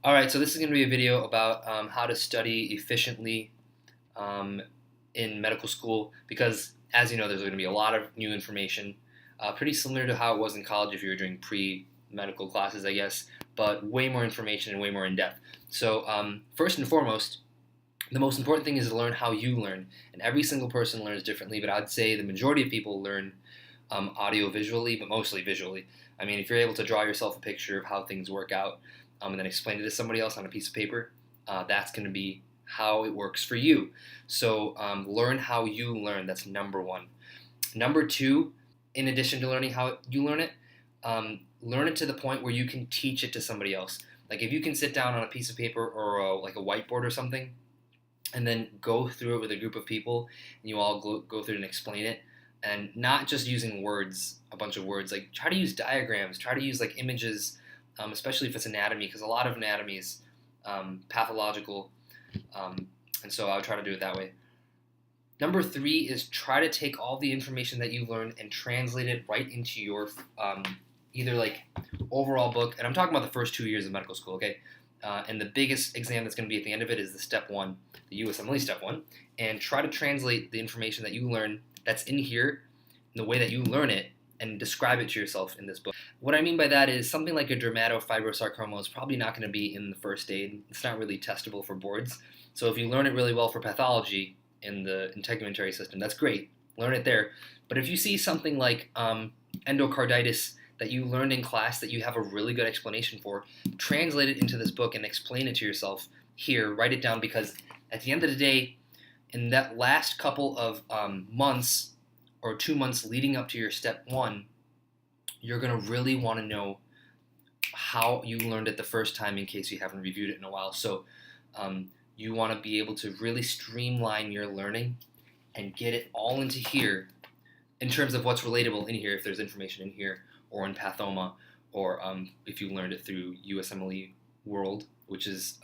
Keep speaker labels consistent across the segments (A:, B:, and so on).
A: Alright, so this is going to be a video about how to study efficiently um, in medical school because, as you know, there's going to be a lot of new information, pretty similar to how it was in college if you were doing pre-medical classes, I guess, but way more information and way more in-depth. So first and foremost, the most important thing is to learn how you learn, and every single person learns differently, but I'd say the majority of people learn audio-visually, but mostly visually. I mean, if you're able to draw yourself a picture of how things work out, and then explain it to somebody else on a piece of paper, that's going to be how it works for you. So learn how you learn. That's number one. Number two, in addition to learning how you learn it to the point where you can teach it to somebody else. Like if you can sit down on a piece of paper or like a whiteboard or something, and then go through it with a group of people, and you all go through it and explain it, and not just using words, a bunch of words. Like try to use diagrams, try to use like images, especially if it's anatomy, because a lot of anatomy is pathological, and so I would try to do it that way. Number three is try to take all the information that you learned and translate it right into your either like overall book, and I'm talking about the first 2 years of medical school, okay? And the biggest exam that's going to be at the end of it is the step one, the USMLE step one, and try to translate the information that you learn that's in here in the way that you learn it and describe it to yourself in this book. What I mean by that is something like a dermatofibrosarcoma is probably not going to be in the first aid. It's not really testable for boards. So if you learn it really well for pathology in the integumentary system, that's great. Learn it there. But if you see something like endocarditis that you learned in class that you have a really good explanation for, translate it into this book and explain it to yourself here. Write it down, because at the end of the day, in that last couple of months or 2 months leading up to your step one, you're going to really want to know how you learned it the first time in case you haven't reviewed it in a while. So you want to be able to really streamline your learning and get it all into here in terms of what's relatable in here, if there's information in here, or in Pathoma, or if you learned it through USMLE World, which is,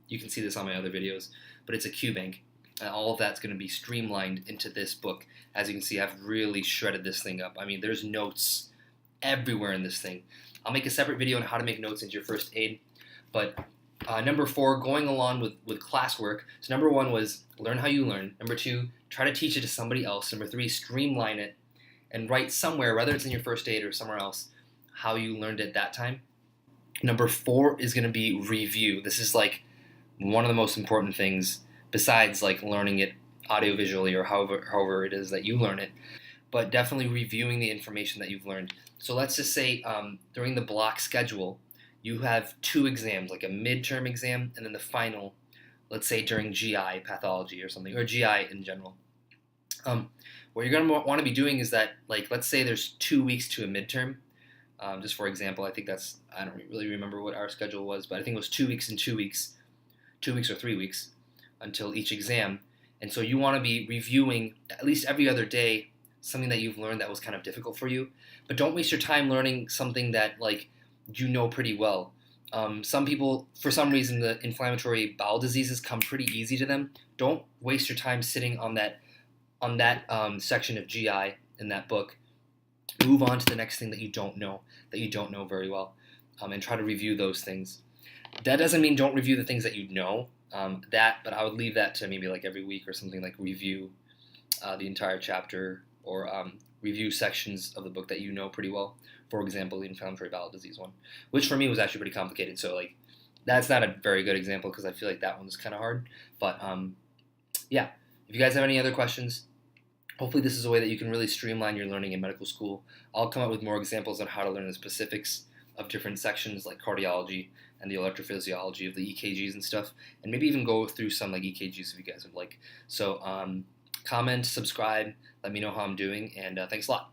A: you can see this on my other videos, but it's a QBank. All of that's going to be streamlined into this book. As you can see, I've really shredded this thing up. I mean, there's notes everywhere in this thing. I'll make a separate video on how to make notes into your first aid. But number four, going along with classwork. So number one was learn how you learn. Number two, try to teach it to somebody else. Number three, streamline it and write somewhere, whether it's in your first aid or somewhere else, how you learned it that time. Number four is going to be review. This is like one of the most important things, besides like learning it audiovisually or however it is that you learn it, but definitely reviewing the information that you've learned. So let's just say during the block schedule, you have 2 exams, like a midterm exam and then the final, let's say during GI pathology or something, or GI in general. What you're going to want to be doing is that, like, let's say there's 2 weeks to a midterm. Just for example, I don't really remember what our schedule was, but I think it was 2 weeks and 2 weeks, 2 weeks or 3 weeks until each exam. And so you want to be reviewing at least every other day something that you've learned that was kind of difficult for you. But don't waste your time learning something that, like, you know pretty well. Some people, for some reason, the inflammatory bowel diseases come pretty easy to them. Don't waste your time sitting on that section of GI in that book. Move on to the next thing that you don't know very well, and try to review those things. That doesn't mean don't review the things that you know, but I would leave that to maybe like every week or something, like review the entire chapter, or review sections of the book that you know pretty well. For example, the inflammatory bowel disease one, which for me was actually pretty complicated. So like that's not a very good example because I feel like that one was kind of hard. But yeah, if you guys have any other questions, hopefully this is a way that you can really streamline your learning in medical school. I'll come up with more examples on how to learn the specifics of different sections like cardiology and the electrophysiology of the EKGs and stuff, and maybe even go through some like EKGs if you guys would like. So comment, subscribe, let me know how I'm doing, and thanks a lot.